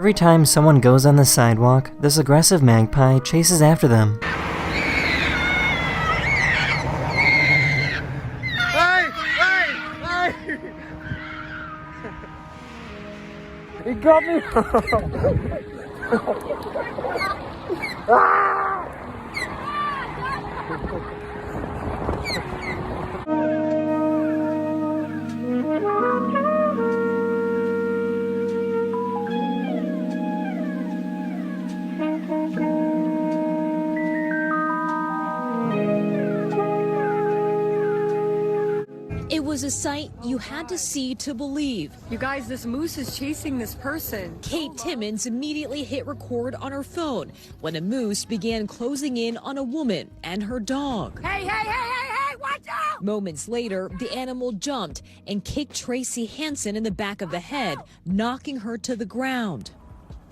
Every time someone goes on the sidewalk, this aggressive magpie chases after them. Hey! Hey! Hey! He got me! It was a sight you had to see to believe. You guys, this moose is chasing this person. Kate Timmons immediately hit record on her phone when a moose began closing in on a woman and her dog. Hey, hey, hey, hey, hey, watch out! Moments later, the animal jumped and kicked Tracy Hansen in the back of the head, knocking her to the ground.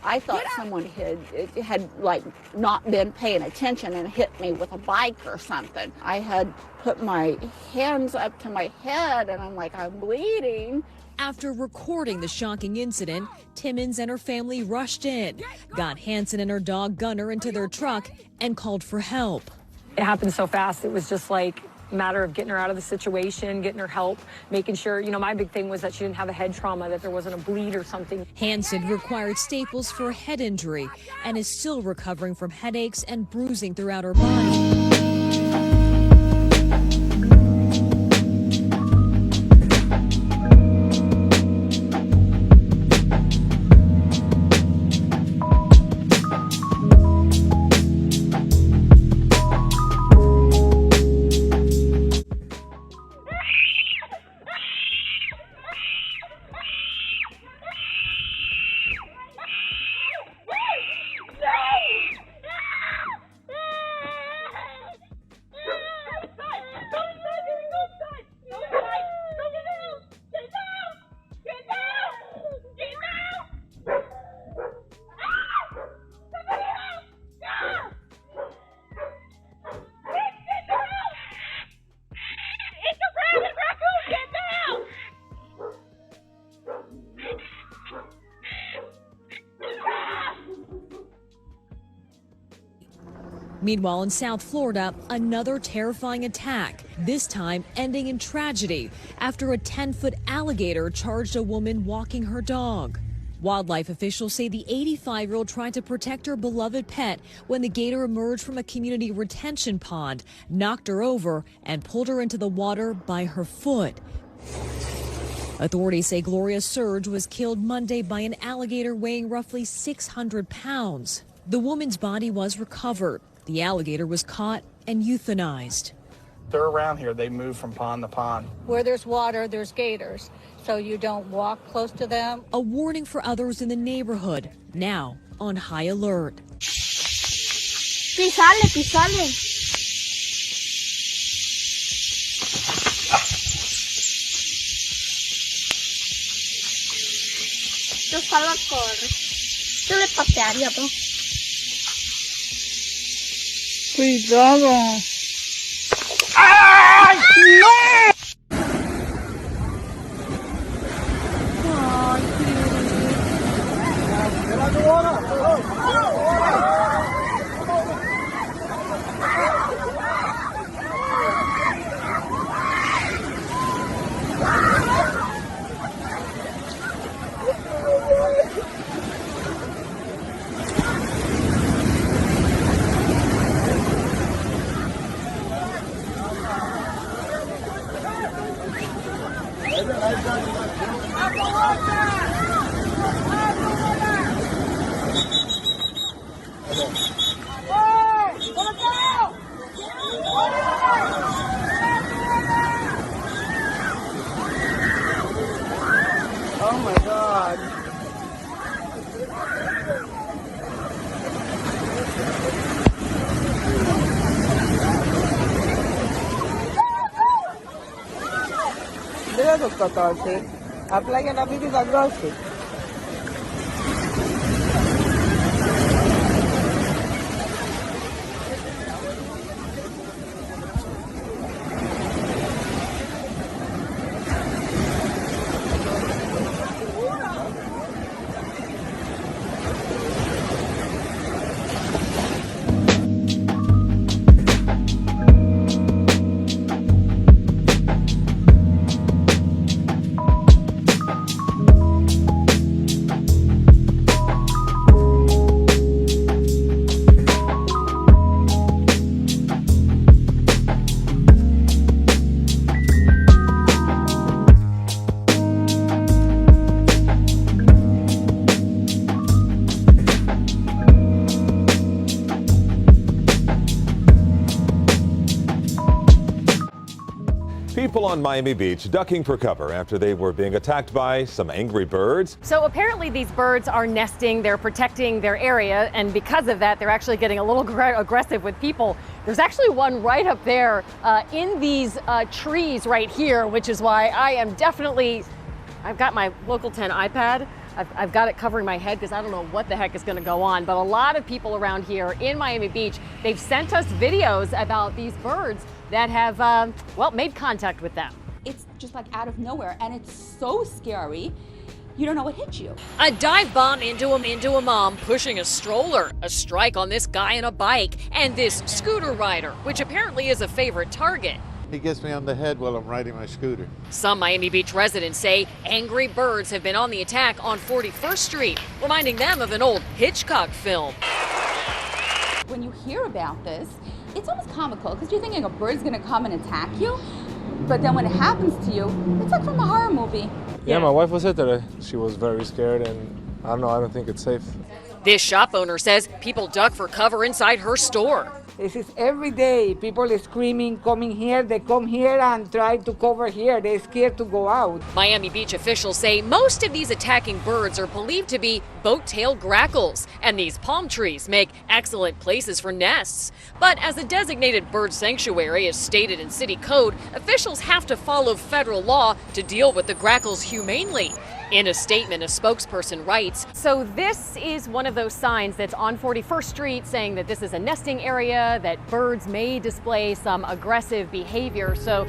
I thought someone had like not been paying attention and hit me with a bike or something. I had put my hands up to my head and I'm like, I'm bleeding. After recording the shocking incident, Timmons and her family rushed in, got Hansen and her dog Gunner into their truck, and called for help. It happened so fast, it was just like a matter of getting her out of the situation, getting her help, making sure, my big thing was that she didn't have a head trauma, that there wasn't a bleed or something. Hansen required staples for a head injury and is still recovering from headaches and bruising throughout her body. Meanwhile, in South Florida, another terrifying attack, this time ending in tragedy after a 10-foot alligator charged a woman walking her dog. Wildlife officials say the 85-year-old tried to protect her beloved pet when the gator emerged from a community retention pond, knocked her over, and pulled her into the water by her foot. Authorities say Gloria Surge was killed Monday by an alligator weighing roughly 600 pounds. The woman's body was recovered. The alligator was caught and euthanized. They're around here. They move from pond to pond. Where there's water, there's gators, so you don't walk close to them. A warning for others in the neighborhood, now on high alert. Pisale, pisale. Yo salgo a correr. Yo le patearía, bro. Cuidado. ¡Ay! ¡No! Oh my God. Mira los 14. A playa na vida da grosso. People on Miami Beach ducking for cover after they were being attacked by some angry birds. So apparently these birds are nesting, they're protecting their area, and because of that, they're actually getting a little aggressive with people. There's actually one right up there in these trees right here, which is why I am definitely, I've got my Local 10 iPad. I've got it covering my head because I don't know what the heck is going to go on. But a lot of people around here in Miami Beach, they've sent us videos about these birds that have, well, made contact with them. It's just like out of nowhere, and it's so scary. You don't know what hit you. A dive bomb into a mom pushing a stroller, a strike on this guy on a bike, and this scooter rider, which apparently is a favorite target. He gets me on the head while I'm riding my scooter. Some Miami Beach residents say angry birds have been on the attack on 41st Street, reminding them of an old Hitchcock film. When you hear about this, it's almost comical because you're thinking a bird's gonna come and attack you, but then when it happens to you, it's like from a horror movie. Yeah, my wife was here today. She was very scared, and I don't think it's safe. This shop owner says people duck for cover inside her store. This is every day. People are screaming, coming here. They come here and try to cover here. They're scared to go out. Miami Beach officials say most of these attacking birds are believed to be boat-tailed grackles, and these palm trees make excellent places for nests. But as a designated bird sanctuary, as stated in city code, officials have to follow federal law to deal with the grackles humanely. In a statement, a spokesperson writes, So this is one of those signs that's on 41st Street saying that this is a nesting area, that birds may display some aggressive behavior. So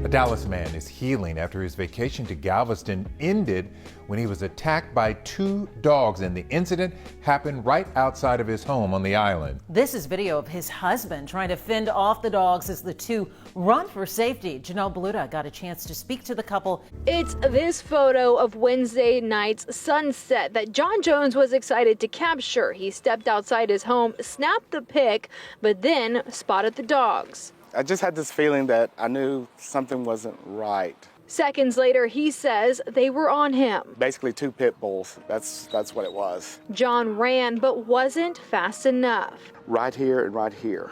A Dallas man is healing after his vacation to Galveston ended when he was attacked by 2 dogs, and the incident happened right outside of his home on the island. This is video of his husband trying to fend off the dogs as the 2 run for safety. Janelle Beluda got a chance to speak to the couple. It's this photo of Wednesday night's sunset that John Jones was excited to capture. He stepped outside his home, snapped the pic, but then spotted the dogs. I just had this feeling that I knew something wasn't right. Seconds later, he says they were on him. Basically 2 pit bulls. That's what it was. John ran, but wasn't fast enough. Right here and right here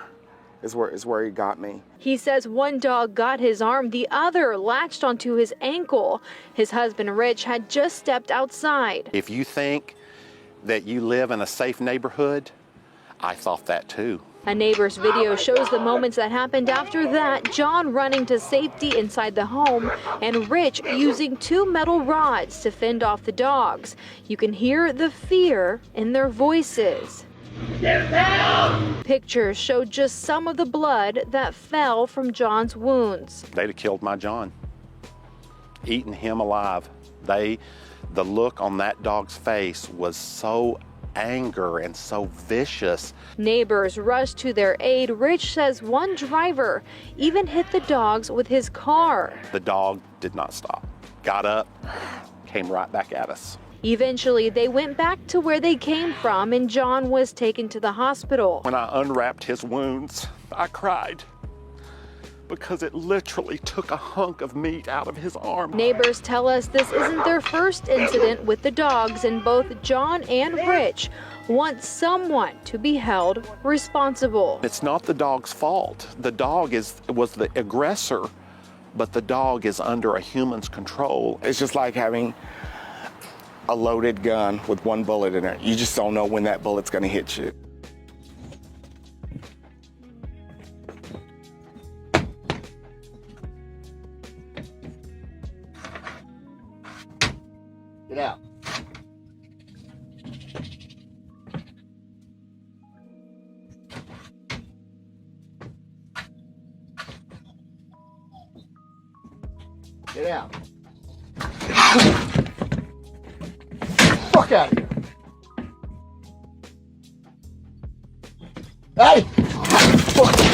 is where he got me. He says one dog got his arm, the other latched onto his ankle. His husband, Rich, had just stepped outside. If you think that you live in a safe neighborhood, I thought that too. A neighbor's video shows the moments that happened after that, John running to safety inside the home and Rich using 2 metal rods to fend off the dogs. You can hear the fear in their voices. Get down! Pictures show just some of the blood that fell from John's wounds. They'd have killed my John, eaten him alive. The look on that dog's face was so anger and so vicious. Neighbors rushed to their aid. Rich says one driver even hit the dogs with his car. The dog did not stop. Got up, came right back at us. Eventually, they went back to where they came from and John was taken to the hospital. When I unwrapped his wounds, I cried because it literally took a hunk of meat out of his arm. Neighbors tell us this isn't their first incident with the dogs, and both John and Rich want someone to be held responsible. It's not the dog's fault. The dog was the aggressor, but the dog is under a human's control. It's just like having a loaded gun with 1 bullet in it. You just don't know when that bullet's gonna hit you. Get out. Get out. Fuck out of here. Hey! Fuck.